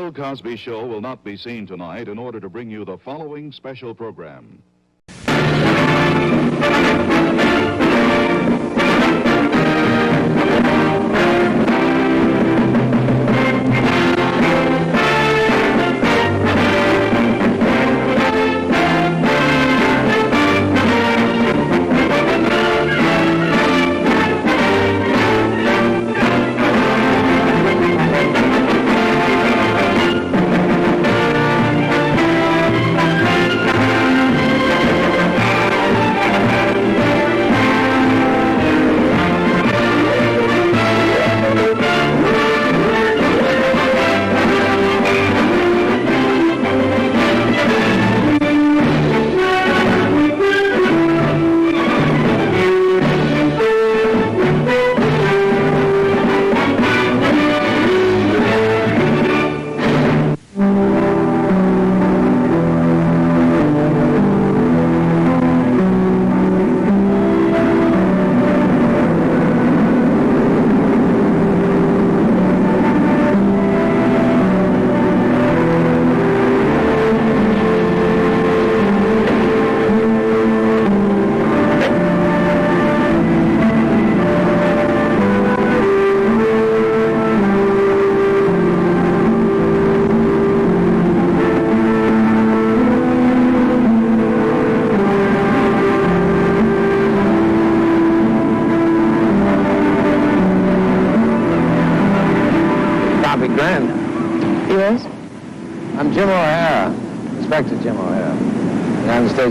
Bill Cosby Show will not be seen tonight in order to bring you the following special program.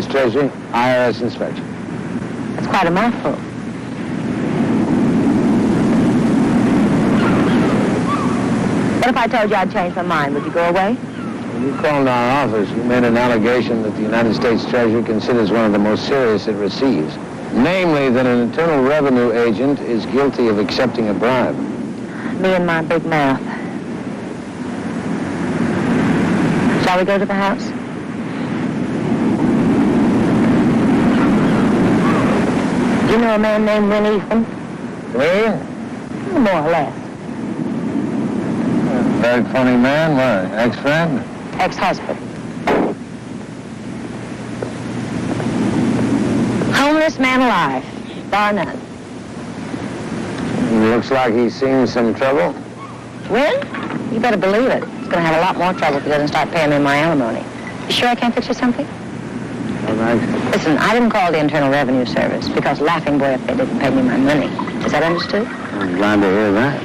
Treasury, IRS inspection. That's quite a mouthful. What if I told you I'd changed my mind? Would you go away? When you called our office, you made an allegation that the United States Treasury considers one of the most serious it receives. Namely, that an Internal Revenue agent is guilty of accepting a bribe. Me and my big mouth. Shall we go to the house? You know a man named Winnie Ethan? Me? More or less. Very funny man. What, ex-friend? Ex-husband. Homeless man alive, bar none. Looks like he's seen some trouble. Win? You better believe it. He's going to have a lot more trouble if he doesn't start paying me my alimony. You sure I can't fix you something? All right. Listen, I didn't call the Internal Revenue Service because laughing boy if they didn't pay me my money. Is that understood? I'm glad to hear that.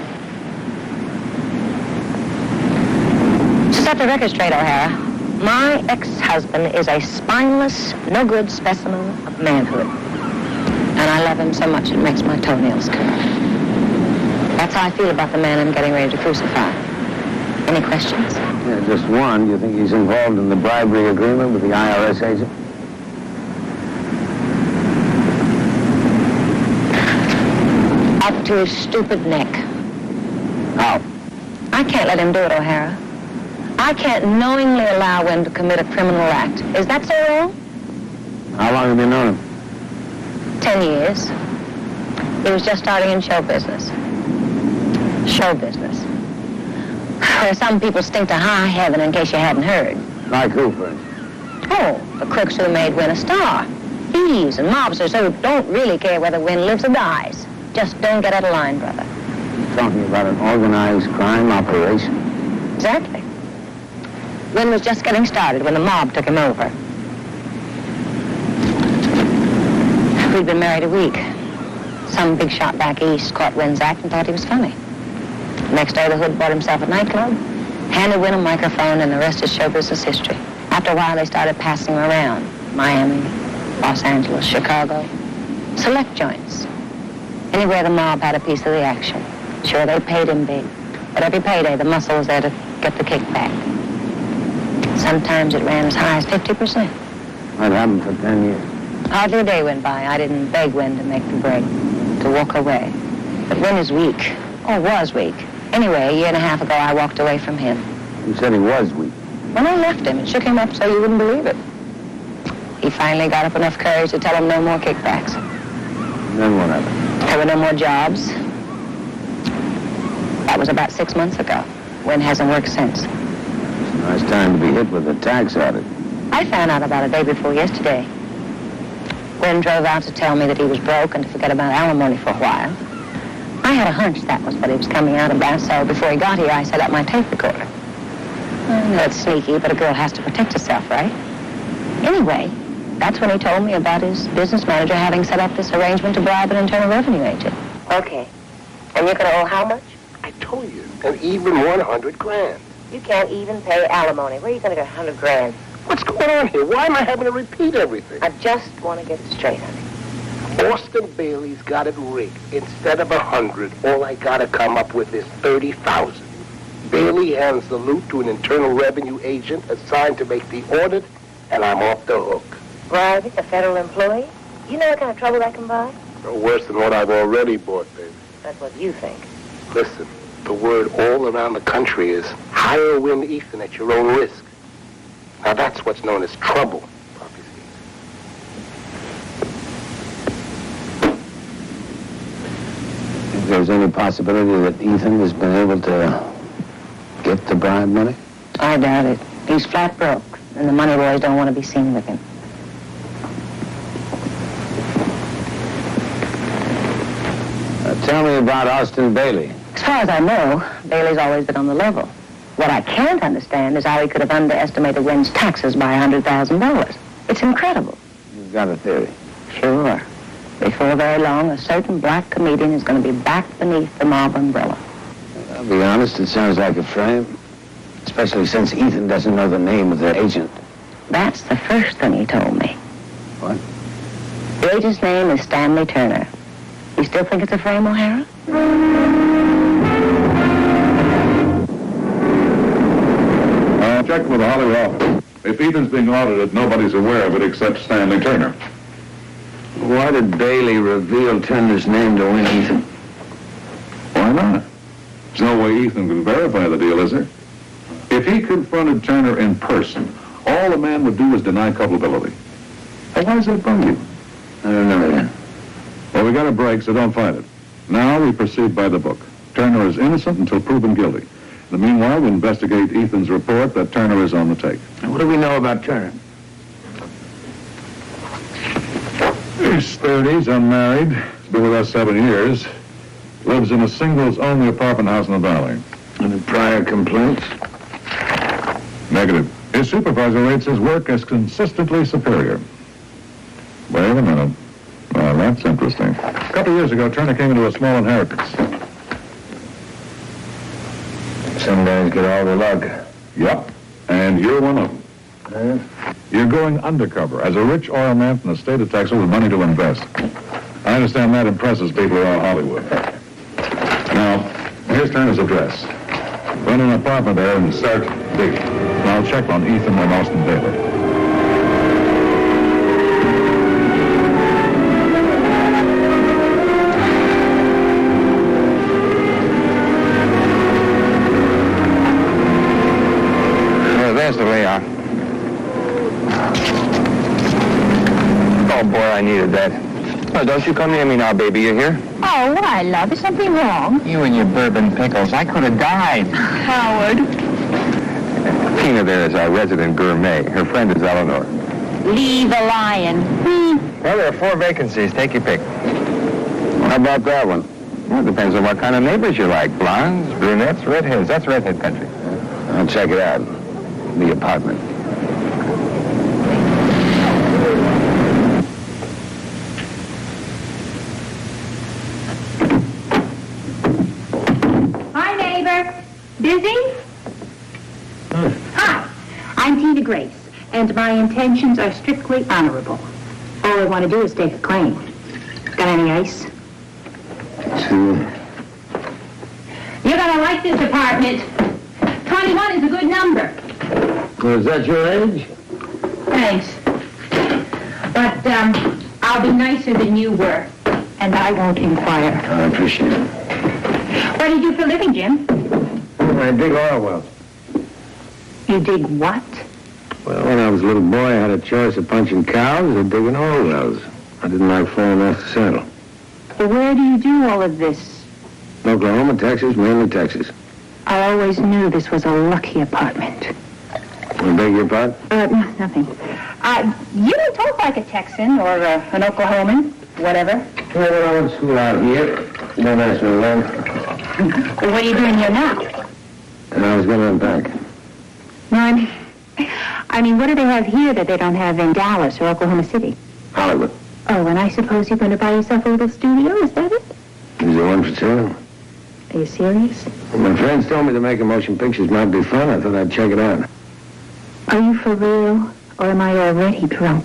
To set the record straight, O'Hara, my ex-husband is a spineless, no-good specimen of manhood. And I love him so much it makes my toenails curl. That's how I feel about the man I'm getting ready to crucify. Any questions? Yeah, just one. Do you think he's involved in the bribery agreement with the IRS agent? Up to his stupid neck. How? I can't let him do it, O'Hara. I can't knowingly allow him to commit a criminal act. Is that so wrong? How long have you known him? 10 years. He was just starting in show business. Show business. Where some people stink to high heaven, in case you hadn't heard. Like who, for instance? Oh, the crooks who made Win a star. Thieves and mobsters who don't really care whether Win lives or dies. Just don't get out of line, brother. You're talking about an organized crime operation. Exactly. Win was just getting started when the mob took him over. We'd been married a week. Some big shot back east caught Win's act and thought he was funny. Next day, the hood bought himself a nightclub, handed Win a microphone, and the rest is show business history. After a while, they started passing him around. Miami, Los Angeles, Chicago. Select joints. Anywhere the mob had a piece of the action. Sure, they paid him big. But every payday, the muscle was there to get the kickback. Sometimes it ran as high as 50%. What happened for 10 years? Hardly a day went by. I didn't beg Win to make the break, to walk away. But Win is weak. Oh, was weak. Anyway, a year and a half ago, I walked away from him. You said he was weak. When I left him, it shook him up so you wouldn't believe it. He finally got up enough courage to tell him no more kickbacks. Then what happened? There were no more jobs. That was about 6 months ago. Win hasn't worked since. It's time to be hit with a tax audit. I found out about it day before yesterday. Gwen drove out to tell me that he was broke and to forget about alimony for a while. I had a hunch that was what he was coming out about, so before he got here, I set up my tape recorder. I know it's sneaky, but a girl has to protect herself, right? Anyway, that's when he told me about his business manager having set up this arrangement to bribe an Internal Revenue agent. Okay. And you're going to owe how much? I told you, an even 100 grand. You can't even pay alimony. Where are you going to get 100 grand? What's going on here? Why am I having to repeat everything? I just want to get it straight, honey. Austin Bailey's got it rigged. Instead of 100, all I got to come up with is 30,000. Bailey hands the loot to an Internal Revenue agent assigned to make the audit, and I'm off the hook. Bribing a federal employee? You know what kind of trouble that can buy? No worse than what I've already bought, baby. That's what you think. Listen, the word all around the country is hire Win Ethan at your own risk. Now that's what's known as trouble, Poppy sees. If there's any possibility that Ethan has been able to get the bribe money? I doubt it. He's flat broke, and the money boys don't want to be seen with him. Tell me about Austin Bailey. As far as I know, Bailey's always been on the level. What I can't understand is how he could have underestimated Wynn's taxes by $100,000. It's incredible. You've got a theory. Sure. Before very long, a certain black comedian is going to be back beneath the mob umbrella. I'll be honest, it sounds like a frame. Especially since Ethan doesn't know the name of the agent. That's the first thing he told me. What? The agent's name is Stanley Turner. You still think it's a frame, O'Hara? Check with the Hollywood office. If Ethan's being audited, nobody's aware of it except Stanley Turner. Why did Bailey reveal Turner's name to Win Ethan? Why not? There's no way Ethan can verify the deal, is there? If he confronted Turner in person, all the man would do is deny culpability. Well, why does that bug you? I don't know that. Well, we got a break, so don't fight it. Now we proceed by the book. Turner is innocent until proven guilty. In the meanwhile, we investigate Ethan's report that Turner is on the take. And what do we know about Turner? He's 30s, unmarried. He's been with us 7 years. Lives in a singles-only apartment house in the valley. Any prior complaints? Negative. His supervisor rates his work as consistently superior. Wait a minute. Well, that's interesting. A couple of years ago, Turner came into a small inheritance. Some guys get all the luck. Yep. And you're one of them. You're going undercover as a rich oil man from the state of Texas with money to invest. I understand that impresses people around Hollywood. Now, here's Turner's address. Rent an apartment there and start digging. I'll check on Ethan and Austin Bailey. There's the layout. Oh, boy, I needed that. Oh, don't you come near me now, baby. You hear? Oh, why, love? Is something wrong? You and your bourbon pickles. I could have died. Howard. Tina there is our resident gourmet. Her friend is Eleanor. Leave a lion. Well, there are 4 vacancies. Take your pick. How about that one? Well, it depends on what kind of neighbors you like. Blondes, brunettes, redheads. That's redhead country. I'll check it out. The apartment. Hi, neighbor. Busy? Hi, I'm Tina Grace, and my intentions are strictly honorable. All I want to do is stake a claim. Got any ice? Two. You're gonna like this apartment. 21 is a good number. Is that your age? Thanks. But, I'll be nicer than you were, and I won't inquire. I appreciate it. What do you do for a living, Jim? I dig oil wells. You dig what? Well, when I was a little boy, I had a choice of punching cows or digging oil wells. I didn't like falling off the saddle. Well, where do you do all of this? Oklahoma, Texas, mainly Texas. I always knew this was a lucky apartment. I beg your pardon? Nothing. You don't talk like a Texan or an Oklahoman, whatever. Well, when I went to school out here, don't ask me when. Well, what are you doing here now? And I was going to unpack. No, I mean, what do they have here that they don't have in Dallas or Oklahoma City? Hollywood. Oh, and I suppose you're going to buy yourself a little studio, is that it? Is there one for sale? Are you serious? Well, my friends told me that making motion pictures might be fun. I thought I'd check it out. Are you for real, or am I already drunk?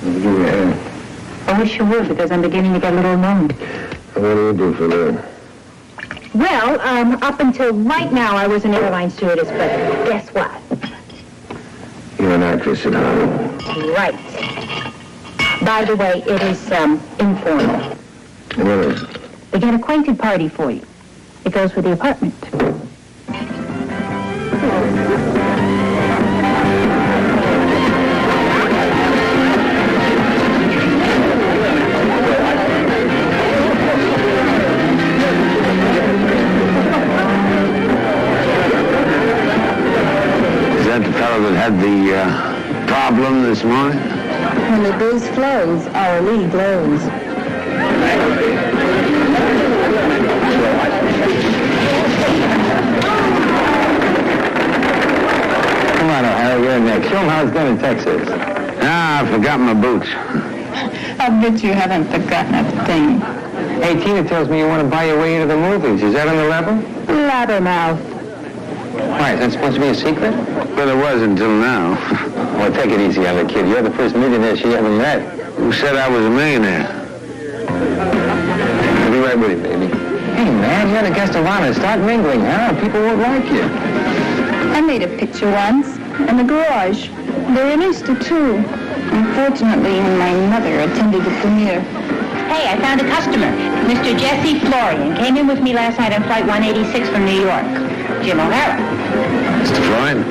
Yeah. I wish you would, because I'm beginning to get a little annoyed. What do you do for that? Well, up until right now, I was an airline stewardess, but guess what? You're an actress at home. Right. By the way, it is, informal. What is it? We got a acquainted party for you. It goes with the apartment. Is that the fellow that had the problem this morning? When the booze flows, our lead glows. Come on, O'Hara, you're next. Show 'em how it's done in Texas. Ah, I forgot my boots. I bet you haven't forgotten a thing. Hey, Tina tells me you want to buy your way into the movies. Is that on the level? Blabbermouth. Why, is that supposed to be a secret? Well, it was until now. Well, take it easy on the kid. You're the first millionaire she ever met. Who said I was a millionaire? I'll be right with you, baby. Hey, man, you're the guest of honor. Start mingling, huh? People won't like you. I made a picture once in the garage. They're in Easter, too. Unfortunately, my mother attended the premiere. Hey, I found a customer. Mr. Jesse Florian came in with me last night on Flight 186 from New York. Jim O'Hara. Mr. Florian,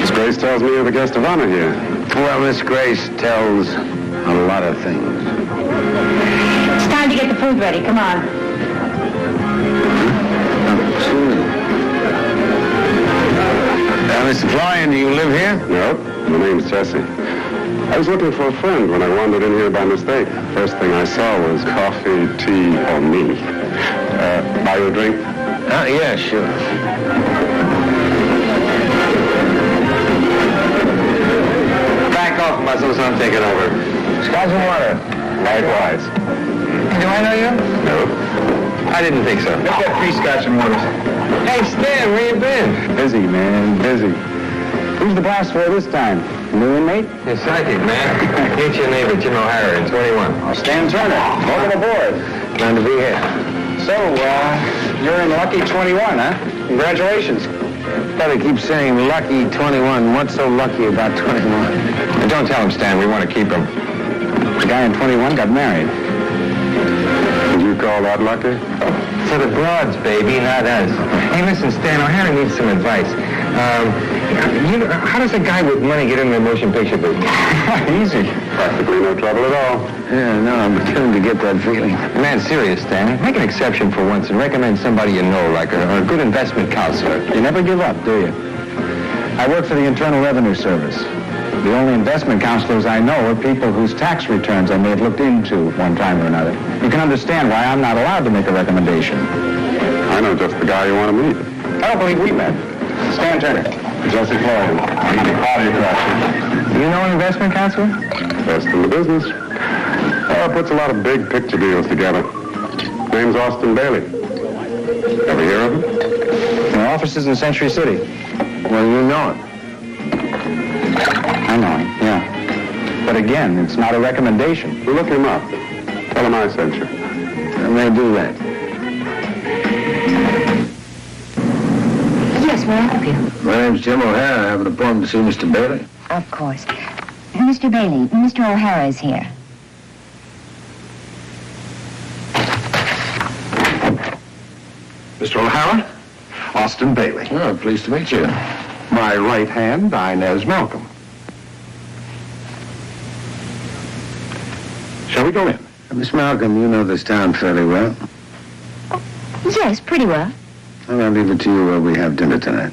Miss Grace tells me you're the guest of honor here. Well, Miss Grace tells a lot of things. It's time to get the food ready. Come on. Mr. Florian, do you live here? No, my name's Jesse. I was looking for a friend when I wandered in here by mistake. First thing I saw was coffee, tea, or me. Buy you a drink? Yeah, sure. Back off, muscles. I'm taking over. Scotch and water. Likewise. Do I know you? No. I didn't think so. Let's get 3 Scotch and waters. Hey, Stan, where you been? Busy, man, busy. Who's the boss for this time? New inmate? You're psychic, man. Meet your neighbor, Jim O'Hara, in 21. Stan Turner. Welcome aboard. Glad to be here. So, you're in lucky 21, huh? Congratulations. Brother keeps saying lucky 21. What's so lucky about 21? And don't tell him, Stan. We want to keep him. The guy in 21 got married. Would you call that lucky? For the broads, baby, not us. Hey, listen, Stan, O'Hara needs some advice. How does a guy with money get into the motion picture business? Easy. Practically no trouble at all. Yeah, no, I'm beginning to get that feeling. Man, serious, Stan. Make an exception for once and recommend somebody you know, like a good investment counselor. You never give up, do you? I work for the Internal Revenue Service. The only investment counselors I know are people whose tax returns I may have looked into one time or another. You can understand why I'm not allowed to make a recommendation. I know just the guy you want to meet. I don't believe we met. Stan Turner. Jesse Florian. You know an investment counselor? Best in the business. Puts a lot of big picture deals together. Name's Austin Bailey. Ever hear of him? My office is in Century City. Well, you know him. I know him, yeah. But again, it's not a recommendation. Look him up. Tell him I sent you. I'm going to do that. Yes, may I help you? My name's Jim O'Hara. I have an appointment to see Mr. Bailey. Of course. Mr. Bailey, Mr. O'Hara is here. Mr. O'Hara, Austin Bailey. Oh, pleased to meet you. My right hand, Inez Malcolm. Shall we go in? Miss Malcolm, you know this town fairly well. Yes, pretty well. I'll leave it to you where we have dinner tonight.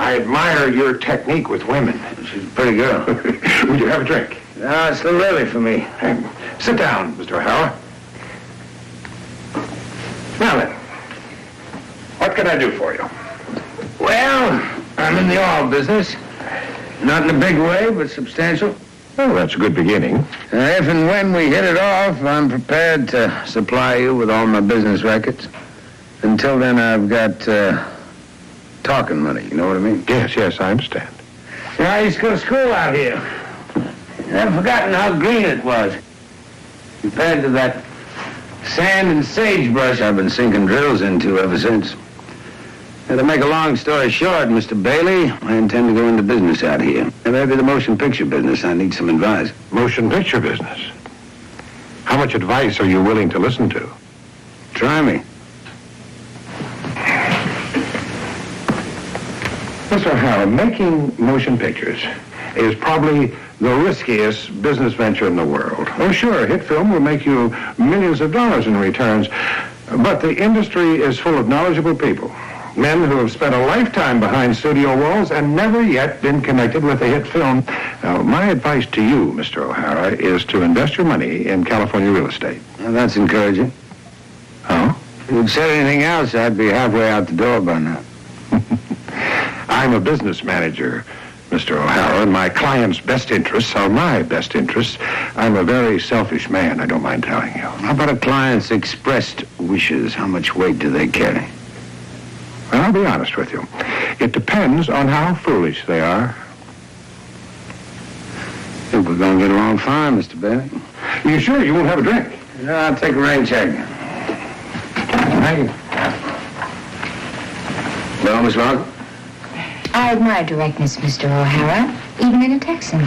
I admire your technique with women. She's a pretty girl. Would you have a drink? No, it's a little early for me. Sit down, Mr. O'Hara. Now then, what can I do for you? Well, I'm in the oil business. Not in a big way, but substantial. Well, that's a good beginning. If and when we hit it off, I'm prepared to supply you with all my business records. Until then, I've got talking money, you know what I mean? Yes, I understand. I used to go to school out here. I've forgotten how green it was. Compared to that sand and sagebrush I've been sinking drills into ever since. Now, to make a long story short, Mr. Bailey, I intend to go into business out here. And maybe the motion picture business. I need some advice. Motion picture business. How much advice are you willing to listen to? Try me. Mr. O'Hara, making motion pictures is probably the riskiest business venture in the world. Oh, sure, a hit film will make you millions of dollars in returns, but the industry is full of knowledgeable people. Men who have spent a lifetime behind studio walls and never yet been connected with a hit film. Now, my advice to you, Mr. O'Hara, is to invest your money in California real estate. Well, that's encouraging. Oh? If you'd said anything else, I'd be halfway out the door by now. I'm a business manager, Mr. O'Hara, and my client's best interests are my best interests. I'm a very selfish man, I don't mind telling you. How about a client's expressed wishes? How much weight do they carry? Well, I'll be honest with you. It depends on how foolish they are. I think we're going to get along fine, Mr. Bailey. You sure you won't have a drink? No, I'll take a rain check. Thank you. Well, Miss Mark? I admire directness, Mr. O'Hara, even in a Texan.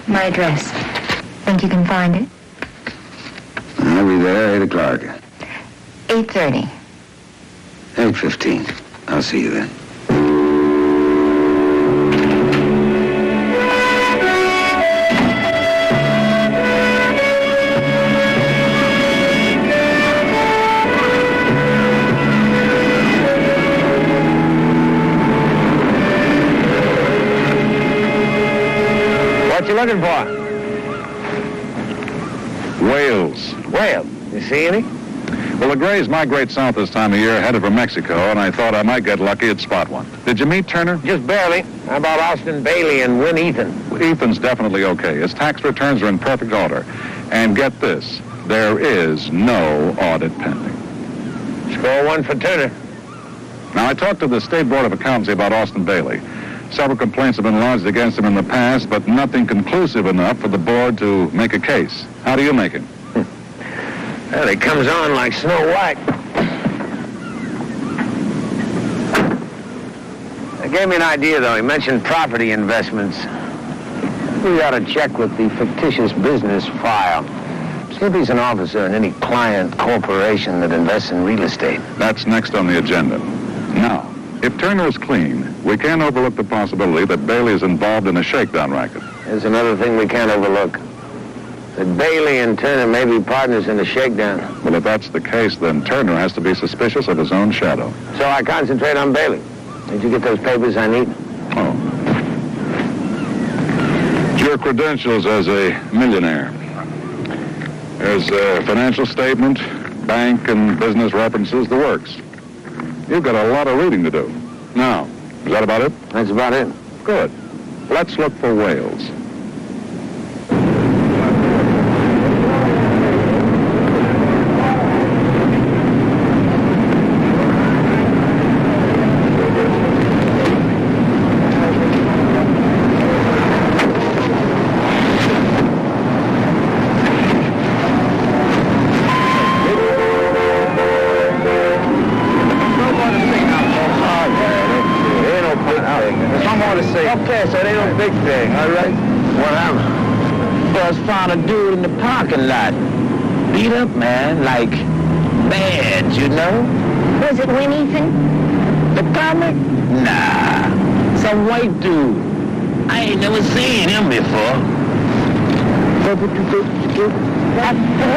My address. Think you can find it? I'll be there 8 o'clock. 8:30. 8:15. I'll see you then. What you looking for? Whales. Whale. You see any? Well, the Grays migrate south this time of year, headed for Mexico, and I thought I might get lucky and spot one. Did you meet Turner? Just barely. How about Austin Bailey and Win Ethan? Ethan's definitely okay. His tax returns are in perfect order. And get this, there is no audit pending. Score one for Turner. Now, I talked to the State Board of Accountancy about Austin Bailey. Several complaints have been lodged against him in the past, but nothing conclusive enough for the board to make a case. How do you make it? Well, he comes on like Snow White. It gave me an idea, though. He mentioned property investments. We ought to check with the fictitious business file. See if he's an officer in any client corporation that invests in real estate. That's next on the agenda. Now, if Turner is clean, we can't overlook the possibility that Bailey is involved in a shakedown racket. There's another thing we can't overlook. That Bailey and Turner may be partners in the shakedown. Well, if that's the case, then Turner has to be suspicious of his own shadow. So I concentrate on Bailey. Did you get those papers I need? Oh. Your credentials as a millionaire. There's a financial statement, bank and business references, the works. You've got a lot of reading to do. Now, is that about it? That's about it. Good. Let's look for whales. Okay, so they don't big thing, all right? What happened? Boss found a dude in the parking lot. Beat up, man, like bad, you know? Was it Win Ethan? The comic? Nah, some white dude. I ain't never seen him before.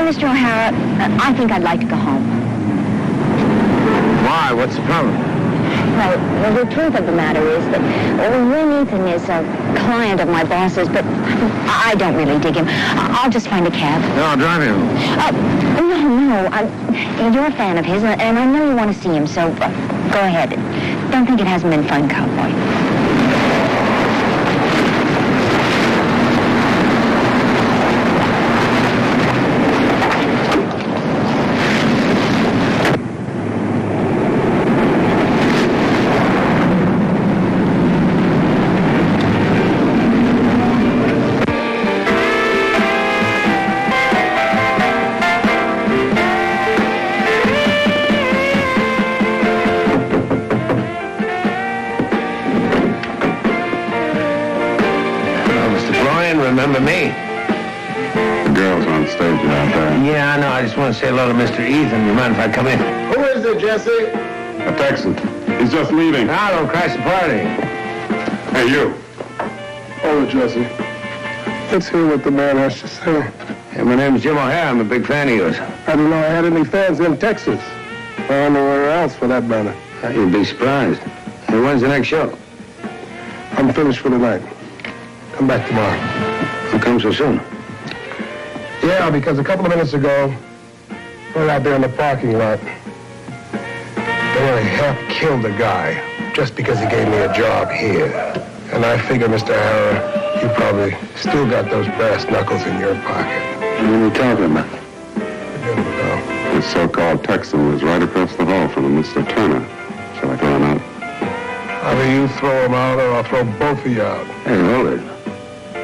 Mr. O'Hara, I think I'd like to go home. Why? What's the problem? Well, the truth of the matter is that Wayne Ethan is a client of my boss's, but I don't really dig him. I'll just find a cab. No, I'll drive you. No. You're a fan of his, and I know you want to see him, so go ahead. Don't think it hasn't been fun, cowboy. Remember me? The girl's on stage out there. Yeah, I know. I just want to say hello to Mr. Ethan. You mind if I come in? Who is it, Jesse? A Texan. He's just leaving. No, don't crash the party. Hey, you. Oh, Jesse. Let's hear what the man has to say. Hey, my name's Jim O'Hare. I'm a big fan of yours. I didn't know I had any fans in Texas. Or anywhere else, for that matter. You'd be surprised. Hey, when's the next show? I'm finished for the night. Come back tomorrow. How come so soon? Yeah, because a couple of minutes ago, we're out there in the parking lot. They nearly half killed a guy just because he gave me a job here. And I figure, Mr. Harrow, you probably still got those brass knuckles in your pocket. What are you talking about? You never know. This so-called Texan was right across the hall from Mr. Turner. Shall I throw him out? Either you throw him out or I'll throw both of you out. Hey, hold it.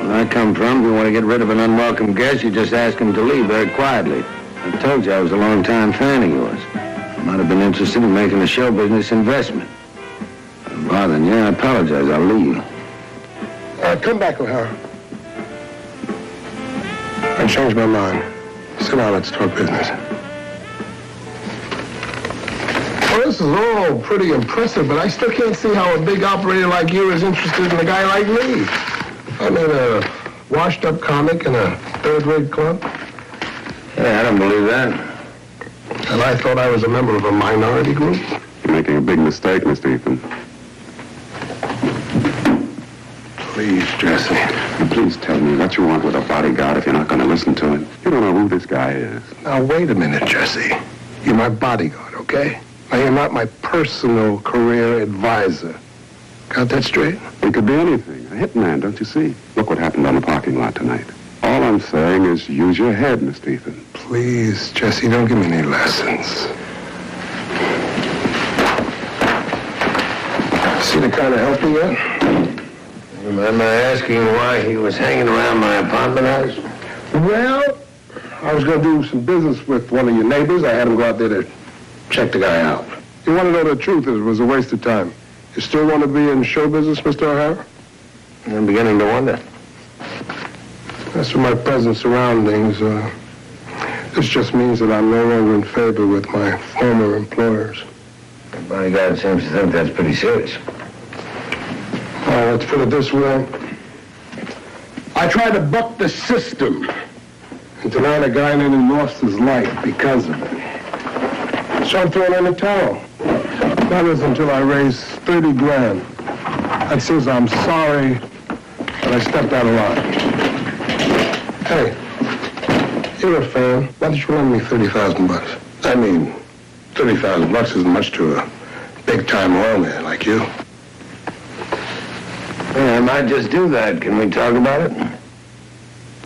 Where I come from, if you want to get rid of an unwelcome guest, you just ask him to leave very quietly. I told you I was a long-time fan of yours. I might have been interested in making a show business investment. Rather than, I apologize. I'll leave. Come back, O'Hara. I changed my mind. Sit down, let's talk business. Well, this is all pretty impressive, but I still can't see how a big operator like you is interested in a guy like me. I mean, a washed-up comic in a third-rate club. Yeah, I don't believe that. And I thought I was a member of a minority group. You're making a big mistake, Mr. Ethan. Please, Jesse. And please tell me what you want with a bodyguard if you're not going to listen to him. You don't know who this guy is. Now, wait a minute, Jesse. You're my bodyguard, okay? Now, you're not my personal career advisor. Got that straight? He could be anything. A hitman, don't you see? Look what happened on the parking lot tonight. All I'm saying is use your head, Mr. Ethan. Please, Jesse, don't give me any lessons. See the kind of help you get? Am I asking why he was hanging around my apartment house? Well, I was going to do some business with one of your neighbors. I had him go out there to check the guy out. You want to know the truth, it was a waste of time. You still want to be in show business, Mr. O'Hara? I'm beginning to wonder. As for my present surroundings, this just means that I'm no longer in favor with my former employers. The bodyguard seems to think that's pretty serious. Let's put it this way. I tried to buck the system. And tonight a guy nearly lost his life because of it. So I'm throwing in the towel. That is until I raise 30 grand. That says I'm sorry that I stepped out of line. Hey, you're a fan. Why don't you lend me 30,000 bucks? I mean, 30,000 bucks isn't much to a big-time oil man like you. Yeah, I might just do that. Can we talk about it?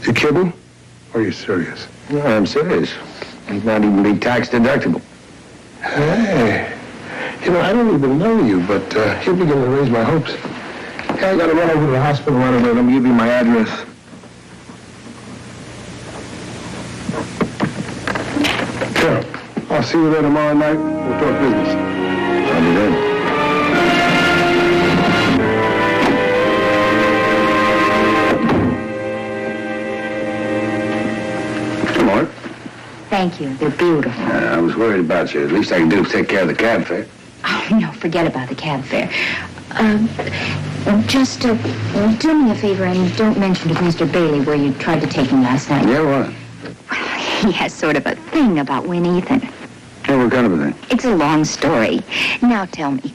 You kidding? Or are you serious? No, I'm serious. It might even be tax deductible. Hey, you know, I don't even know you, but you're beginning to raise my hopes. Hey, I gotta run over to the hospital right away. Let me give you my address. Sure. I'll see you there tomorrow night. We'll talk business. I'll be there. Thank you. They're beautiful. I was worried about you. At least I can do is take care of the cab fare. Oh, no, forget about the cab fare. Just do me a favor and don't mention to Mr. Bailey where you tried to take him last night. Yeah, what? He has sort of a thing about Wayne Ethan. Yeah, what kind of a thing? It's a long story. Now tell me,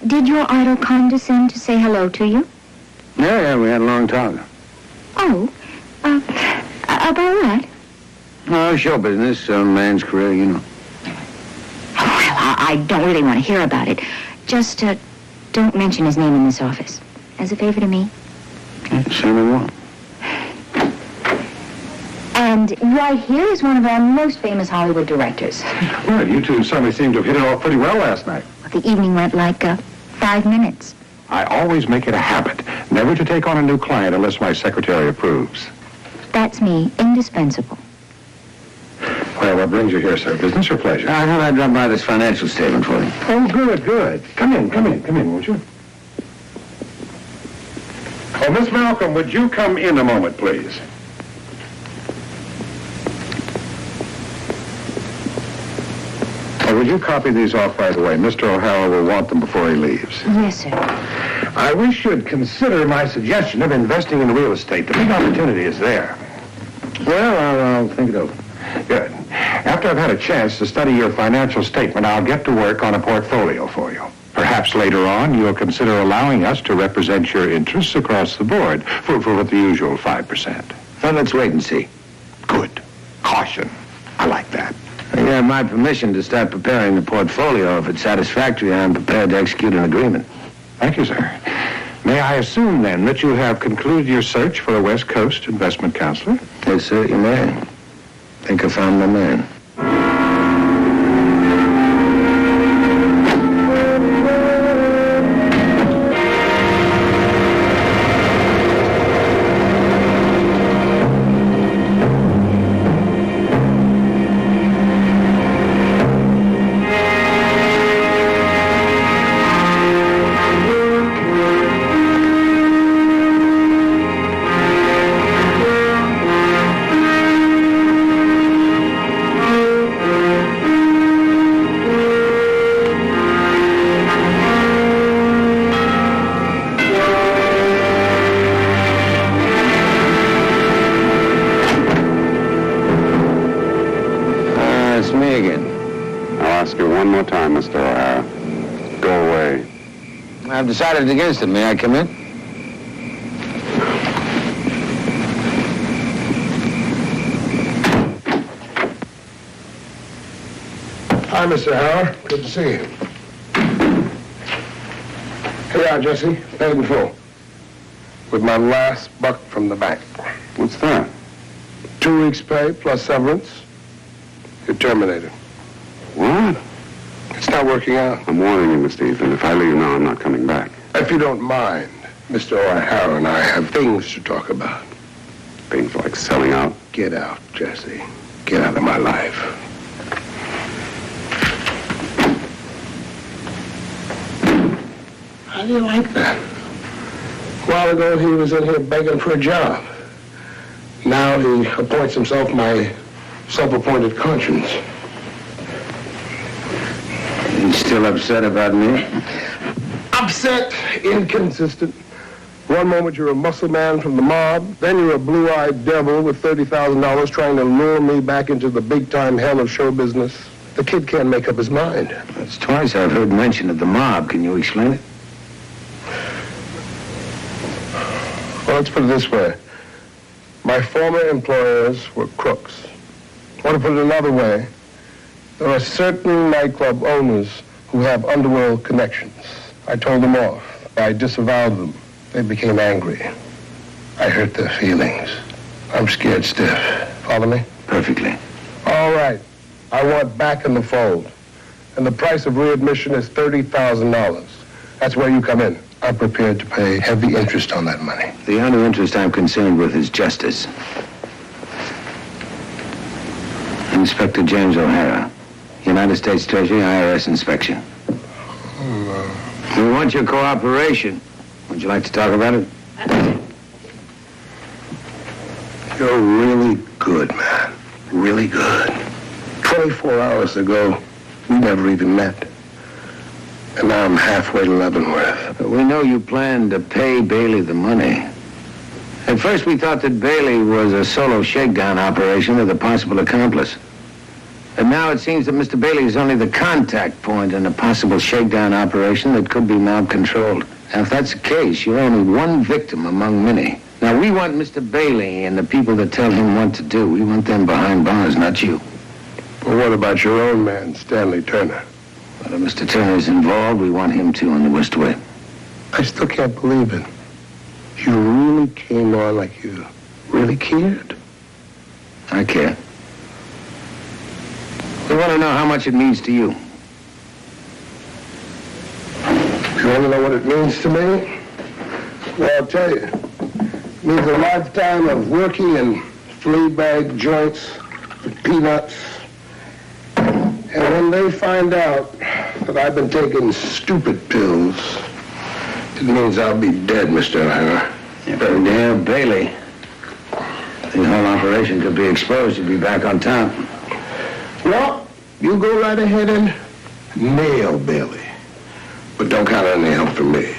Did your idol condescend to say hello to you? Yeah, we had a long talk. Oh, about what? Oh, show business, a man's career, you know. Oh, well, I don't really want to hear about it. Just, don't mention his name in this office. As a favor to me. Certainly won't. And right here is one of our most famous Hollywood directors. Well, you two certainly seem to have hit it off pretty well last night. The evening went like, 5 minutes. I always make it a habit never to take on a new client unless my secretary approves. That's me. Indispensable. Well, what brings you here, sir? Business or pleasure? I thought I'd drop by this financial statement for you. Oh, good. Come in, won't you? Oh, Miss Malcolm, would you come in a moment, please? Oh, would you copy these off right away? Mr. O'Hara will want them before he leaves. Yes, sir. I wish you'd consider my suggestion of investing in real estate. The big opportunity is there. Well, I'll think it over. Good. After I've had a chance to study your financial statement, I'll get to work on a portfolio for you. Perhaps later on, you'll consider allowing us to represent your interests across the board for the usual 5%. Well, let's wait and see. Good. Caution. I like that. You have my permission to start preparing the portfolio. If it's satisfactory, I'm prepared to execute an agreement. Thank you, sir. May I assume, then, that you have concluded your search for a West Coast investment counselor? Yes, sir, you may. Think I found my man. I've decided against it. May I come in? Hi, Mr. Howard. Good to see you. Here you are, Jesse. Paid in full. With my last buck from the bank. What's that? 2 weeks' pay plus severance. You're terminated. What? It's not working out. I'm warning you, Mr. Ethan. If I leave now, I'm not coming back. If you don't mind, Mr. O'Hara and I have things to talk about. Things like selling out. Get out, Jesse. Get out of my life. How do you like that? A while ago, he was in here begging for a job. Now he appoints himself my self-appointed conscience. You still upset about me? Upset, inconsistent. One moment you're a muscle man from the mob, then you're a blue-eyed devil with $30,000 trying to lure me back into the big-time hell of show business. The kid can't make up his mind. That's twice I've heard mention of the mob. Can you explain it? Well, let's put it this way. My former employers were crooks. I want to put it another way. There are certain nightclub owners who have underworld connections. I told them off. I disavowed them. They became angry. I hurt their feelings. I'm scared stiff. Follow me? Perfectly. All right. I want back in the fold. And the price of readmission is $30,000. That's where you come in. I'm prepared to pay heavy interest on that money. The only interest I'm concerned with is justice. Inspector James O'Hara, United States Treasury, IRS inspection. We want your cooperation. Would you like to talk about it? You're really good, man. Really good. 24 hours ago, we never even met. And now I'm halfway to Leavenworth. We know you planned to pay Bailey the money. At first, we thought that Bailey was a solo shakedown operation with a possible accomplice. And now it seems that Mr. Bailey is only the contact point in a possible shakedown operation that could be mob-controlled. Now, if that's the case, you're only one victim among many. Now, we want Mr. Bailey and the people that tell him what to do. We want them behind bars, not you. Well, what about your own man, Stanley Turner? Well, if Mr. Turner's involved, we want him too on the West Way. I still can't believe it. You really came on like you really cared? I care. We want to know how much it means to you. You want to know what it means to me? Well, I'll tell you. It means a lifetime of working in flea bag joints for peanuts. And when they find out that I've been taking stupid pills, it means I'll be dead, Mr. O'Hara. Yeah, but damn Bailey. The whole operation could be exposed. You'd be back on top. Well, you go right ahead and nail Bailey. But don't count on any help from me.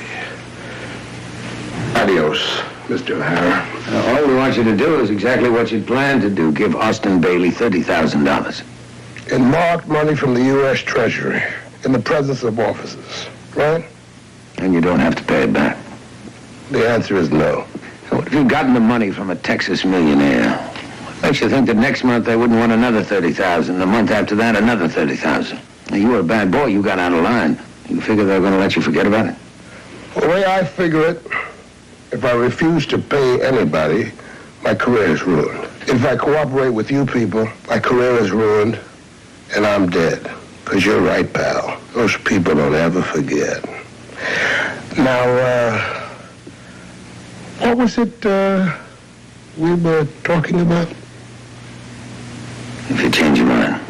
Adios, Mr. O'Hara. All we want you to do is exactly what you'd planned to do. Give Austin Bailey $30,000. In marked money from the U.S. Treasury, in the presence of officers, right? And you don't have to pay it back. The answer is no. What if you'd gotten the money from a Texas millionaire? What makes you think that next month they wouldn't want another $30,000? The month after that, another $30,000? Now, you were a bad boy. You got out of line. You figure they're going to let you forget about it? The way I figure it, if I refuse to pay anybody, my career is ruined. If I cooperate with you people, my career is ruined, and I'm dead. Because you're right, pal. Those people don't ever forget. Now, what was it we were talking about? If you change your mind.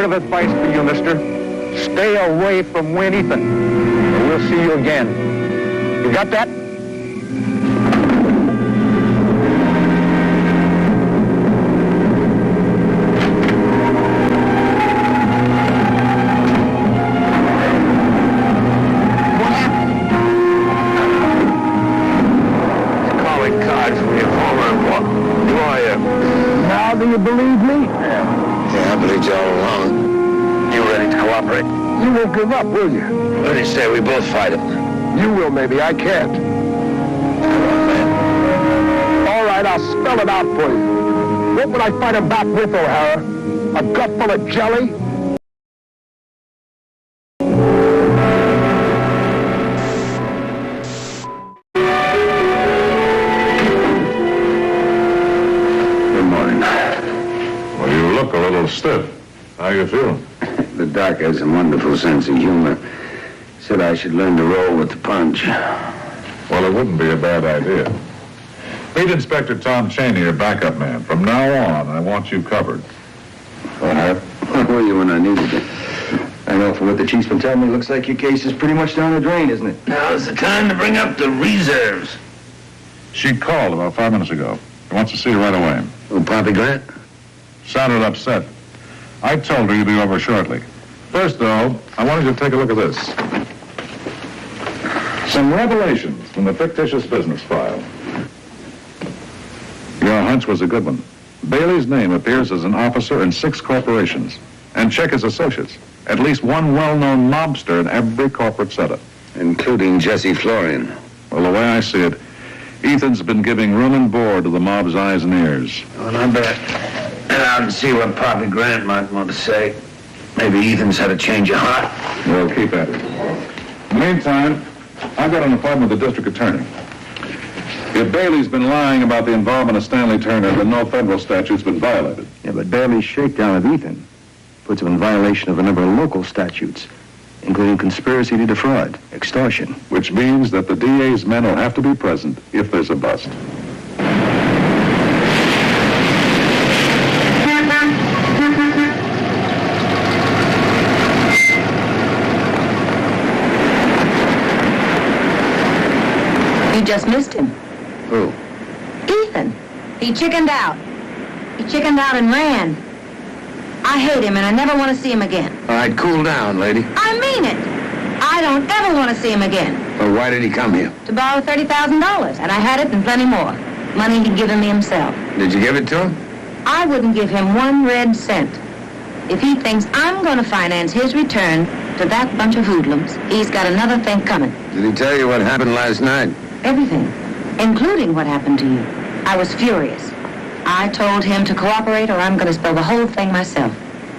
Advice for you, mister. Stay away from Wayne Ethan. We'll see you again. You got that? What happened? Calling cards from your former. Who are you? Now do you believe me? Yeah, I believed you all along. You ready to cooperate? You won't give up, will you? What do you say? We both fight him. You will, maybe. I can't. All right, I'll spell it out for you. What would I fight him back with, O'Hara? A gut full of jelly? Good morning. Well, you look a little stiff. How you feeling? The doc has a wonderful sense of humor. Said I should learn to roll with the punch. Well, it wouldn't be a bad idea. Meet Inspector Tom Cheney, your backup man. From now on, I want you covered. Where were you when I needed you? I know from what the chief's been telling me, it looks like your case is pretty much down the drain, isn't it? Now's the time to bring up the reserves. She called about 5 minutes ago. She wants to see you right away. Oh, Poppy Grant? Sounded upset. I told her you'd be over shortly. First, though, I wanted you to take a look at this. Some revelations from the fictitious business file. Your hunch was a good one. Bailey's name appears as an officer in 6 corporations. And check his associates. At least one well-known mobster in every corporate setup. Including Jesse Florian. Well, the way I see it, Ethan's been giving room and board to the mob's eyes and ears. Well, I better head out and see what Poppy Grant might want to say. Maybe Ethan's had a change of heart. We'll keep at it. Meantime, I've got an appointment with the district attorney. If Bailey's been lying about the involvement of Stanley Turner, then no federal statute's been violated. Yeah, but Bailey's shakedown of Ethan puts him in violation of a number of local statutes, including conspiracy to defraud, extortion. Which means that the DA's men will have to be present if there's a bust. You just missed him. Who? Ethan. He chickened out. He chickened out and ran. I hate him and I never want to see him again. All right, cool down, lady. I mean it. I don't ever want to see him again. Well, why did he come here? To borrow $30,000, and I had it and plenty more. Money he'd given me himself. Did you give it to him? I wouldn't give him 1 red cent. If he thinks I'm going to finance his return to that bunch of hoodlums, he's got another thing coming. Did he tell you what happened last night? Everything, including what happened to you. I was furious. I told him to cooperate or I'm going to spill the whole thing myself.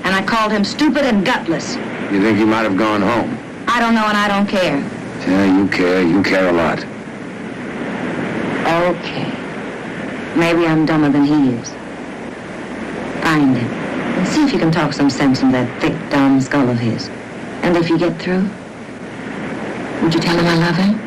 And I called him stupid and gutless. You think he might have gone home? I don't know and I don't care. Yeah, you care. You care a lot. Okay. Maybe I'm dumber than he is. Find him. And see if you can talk some sense into that thick, dumb skull of his. And if you get through, would you tell him I love him?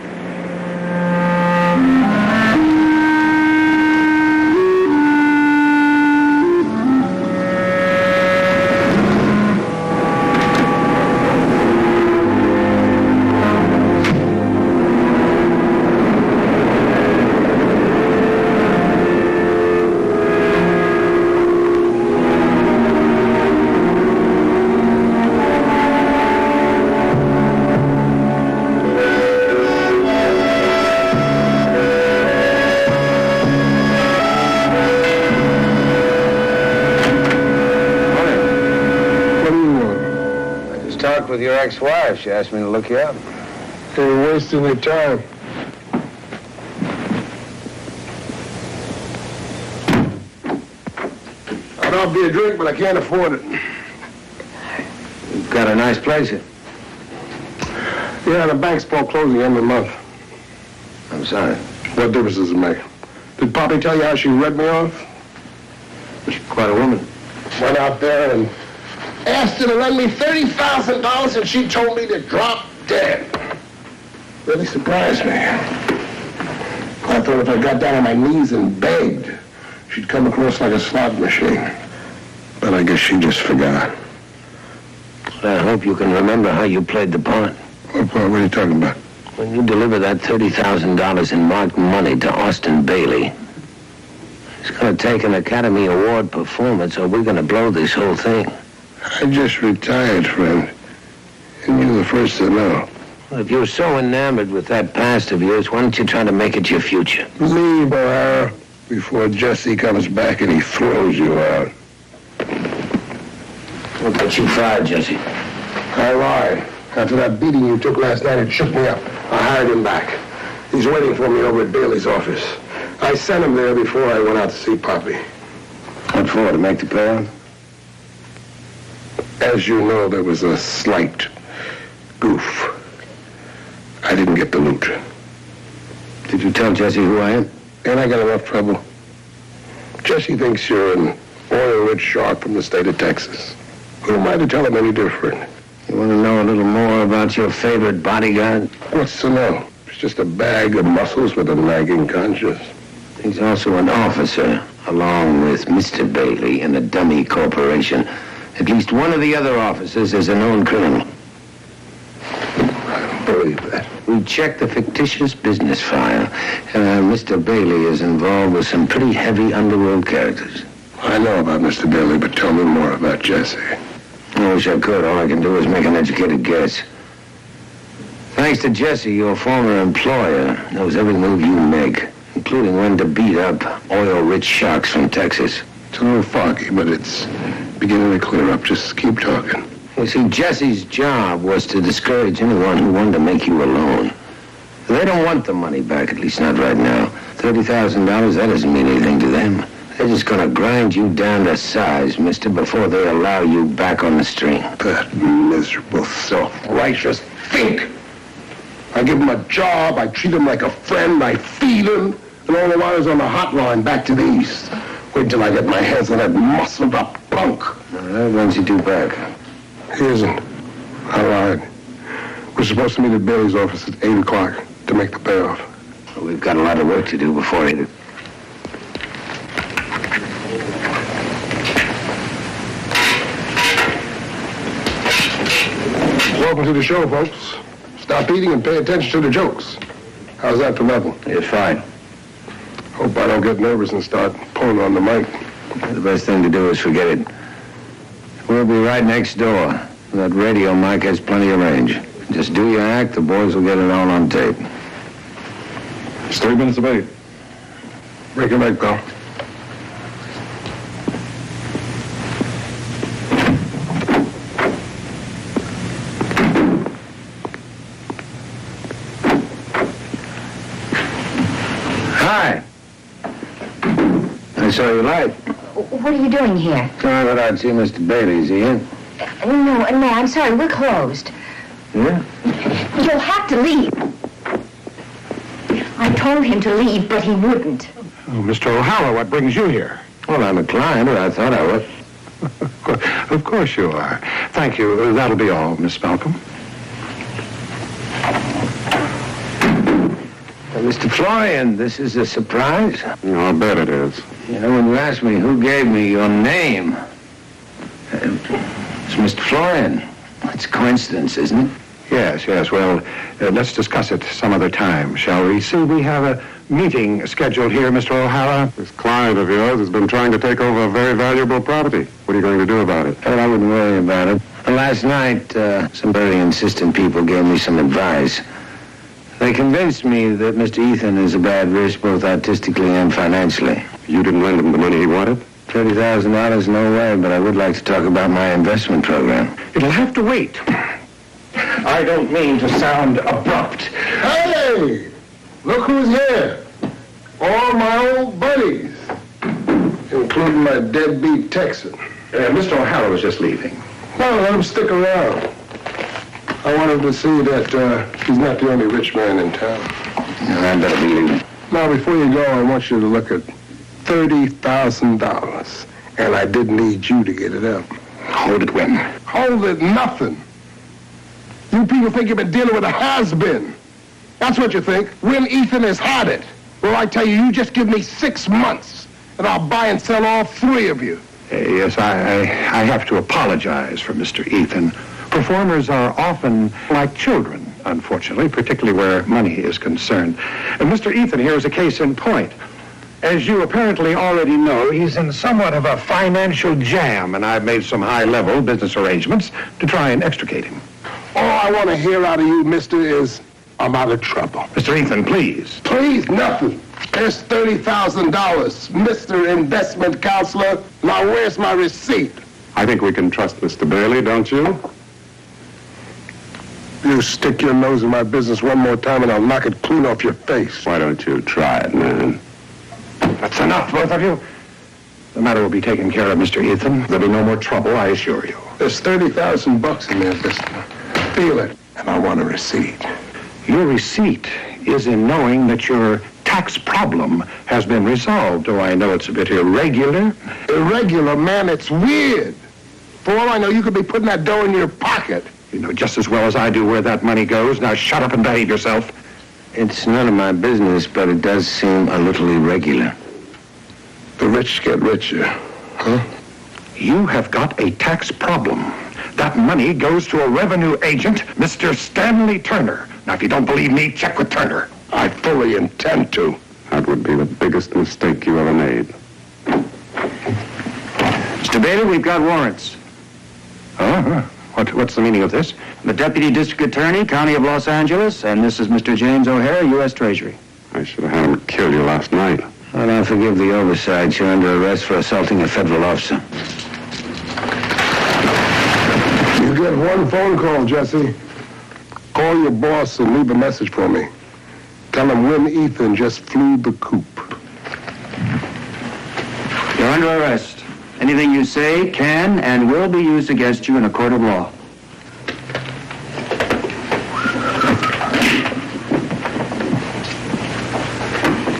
With your ex-wife. She asked me to look you up. You're wasting your time. I'd offer you a drink, but I can't afford it. You've got a nice place here. Yeah, the bank's foreclosing every month. I'm sorry. What difference does it make? Did Poppy tell you how she read me off? She's quite a woman. Went out there and asked her to lend me $30,000 and she told me to drop dead. Really surprised me. I thought if I got down on my knees and begged, she'd come across like a slot machine. But I guess she just forgot. I hope you can remember how you played the part. What part? What are you talking about? When you deliver that $30,000 in marked money to Austin Bailey, it's going to take an Academy Award performance or we're going to blow this whole thing. I just retired, friend. And you're the first to know. Well, if you're so enamored with that past of yours, why don't you try to make it your future? Leave, O'Hara, before Jesse comes back and he throws you out. We'll get you fired, Jesse. I lied. After that beating you took last night, it shook me up. I hired him back. He's waiting for me over at Bailey's office. I sent him there before I went out to see Poppy. What for, to make the payout? As you know, there was a slight goof. I didn't get the loot. Did you tell Jesse who I am? And I got enough trouble. Jesse thinks you're an oil-rich shark from the state of Texas. Who am I to tell him any different? You want to know a little more about your favorite bodyguard? What's to know? It's just a bag of muscles with a nagging conscience. He's also an officer, along with Mr. Bailey in the dummy corporation. At least one of the other officers is a known criminal. I don't believe that. We checked the fictitious business file. Mr. Bailey is involved with some pretty heavy underworld characters. I know about Mr. Bailey, but tell me more about Jesse. I wish I could. All I can do is make an educated guess. Thanks to Jesse, your former employer knows every move you make, including when to beat up oil-rich sharks from Texas. It's a little foggy, but it's beginning to clear up. Just keep talking. You see, Jesse's job was to discourage anyone who wanted to make you a loan. They don't want the money back, at least not right now. $30,000, that doesn't mean anything to them. They're just gonna grind you down to size, mister, before they allow you back on the string. That miserable, self-righteous think. I give him a job, I treat him like a friend, I feed him, and all the while he's on the hotline back to the east. Wait till I get my hands on that muscled-up punk. All right, when's he due back? He isn't. I lied. We're supposed to meet at Bailey's office at 8 o'clock to make the payoff. Well, we've got a lot of work to do before 8. Welcome to the show, folks. Stop eating and pay attention to the jokes. How's that for level? It's fine. Hope I don't get nervous and start pulling on the mic. The best thing to do is forget it. We'll be right next door. That radio mic has plenty of range. Just do your act, the boys will get it all on tape. It's 3 minutes of 8. Break your leg, pal. Hi. I saw you light. What are you doing here? I thought I'd see Mr. Bailey. Is he in? No, I'm sorry. We're closed. Yeah? You'll have to leave. I told him to leave, but he wouldn't. Oh, Mr. O'Hara, what brings you here? Well, I'm a client, or I thought I was. Of course you are. Thank you. That'll be all, Miss Malcolm. Mr. Florian, this is a surprise. I'll bet it is. You know, when you asked me who gave me your name, it's Mr. Florian. It's a coincidence, isn't it? Yes. Well, let's discuss it some other time, shall we? See, we have a meeting scheduled here, Mr. O'Hara. This client of yours has been trying to take over a very valuable property. What are you going to do about it? Well, I wouldn't worry about it. Last night, some very insistent people gave me some advice. They convinced me that Mr. Ethan is a bad risk, both artistically and financially. You didn't lend him the money he wanted? $30,000, no way, but I would like to talk about my investment program. It'll have to wait. I don't mean to sound abrupt. Hey! Look who's here. All my old buddies, including my deadbeat Texan. Mr. O'Hara was just leaving. No, let him stick around. I wanted to see that he's not the only rich man in town. I better be leaving. Now, before you go, I want you to look at $30,000. And I did need you to get it up. Hold it when? Hold it nothing. You people think you've been dealing with a has-been. That's what you think. When Ethan has had it. Well, I tell you, you just give me 6 months, and I'll buy and sell all 3 of you. Yes, I have to apologize for Mr. Ethan. Performers are often like children, unfortunately, particularly where money is concerned. And Mr. Ethan here is a case in point. As you apparently already know, he's in somewhat of a financial jam, and I've made some high-level business arrangements to try and extricate him. All I want to hear out of you, mister, is I'm out of trouble. Mr. Ethan, please. Please, nothing. There's $30,000, Mr. Investment Counselor. Now, where's my receipt? I think we can trust Mr. Bailey, don't you? You stick your nose in my business one more time and I'll knock it clean off your face. Why don't you try it, man? That's enough, both of you. The matter will be taken care of, Mr. Ethan. There'll be no more trouble, I assure you. There's $30,000 in there, mister. Feel it, and I want a receipt. Your receipt is in knowing that your tax problem has been resolved. Oh, I know it's a bit irregular. Irregular, man, it's weird. For all I know, you could be putting that dough in your pocket. You know just as well as I do where that money goes. Now shut up and behave yourself. It's none of my business, but it does seem a little irregular. The rich get richer, huh? You have got a tax problem. That money goes to a revenue agent, Mr. Stanley Turner. Now, if you don't believe me, check with Turner. I fully intend to. That would be the biggest mistake you ever made. Mr. Bailey, we've got warrants. Oh, what's the meaning of this? The Deputy District Attorney, County of Los Angeles, and this is Mr. James O'Hara, U.S. Treasury. I should have had him kill you last night. Well, I'll forgive the oversight. You're under arrest for assaulting a federal officer. You get one phone call, Jesse. Call your boss and leave a message for me. Tell him Win Ethan just flew the coop. You're under arrest. Anything you say can and will be used against you in a court of law.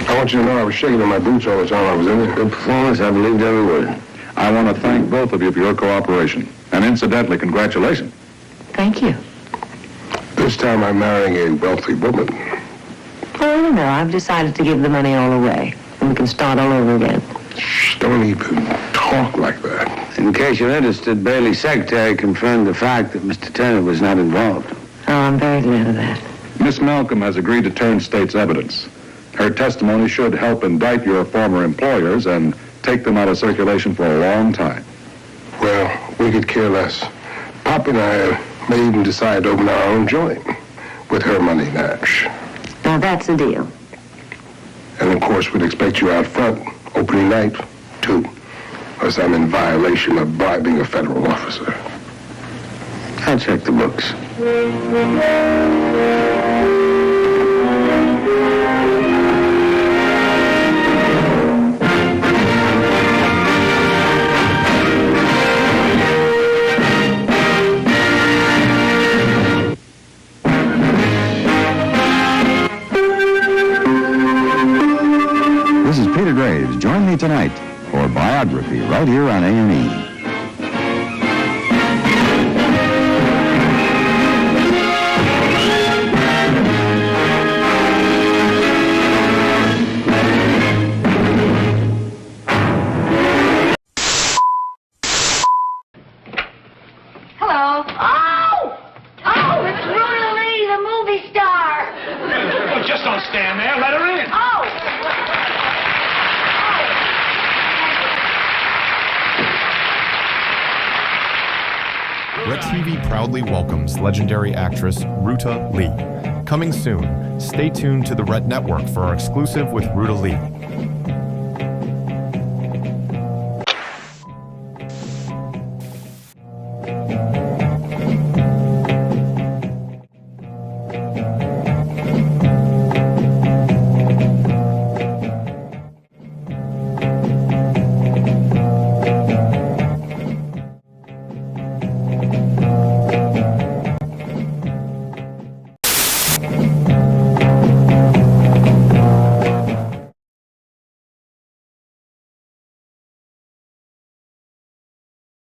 I want you to know I was shaking in my boots all the time I was in there. Good performance. I believed every word. I want to thank both of you for your cooperation. And incidentally, congratulations. Thank you. This time I'm marrying a wealthy woman. Oh, I don't know. I've decided to give the money all away, and we can start all over again. Shh, don't even talk like that. In case you're interested, Bailey's secretary confirmed the fact that Mr. Turner was not involved. Oh, I'm very glad of that. Miss Malcolm has agreed to turn state's evidence. Her testimony should help indict your former employers and take them out of circulation for a long time. Well, we could care less. Pop and I may even decide to open our own joint with her money, Nash. Now, that's a deal. And of course, we'd expect you out front opening night, too, unless I'm in violation of bribing a federal officer. I'll check the books. This is Peter Graves. Join me tonight for Biography right here on A&E. Hello. Oh! Oh, it's Ruta Lee, the movie star. Well, just don't stand there. Let her in. Oh! Red TV proudly welcomes legendary actress Ruta Lee. Coming soon, stay tuned to the Red Network for our exclusive with Ruta Lee.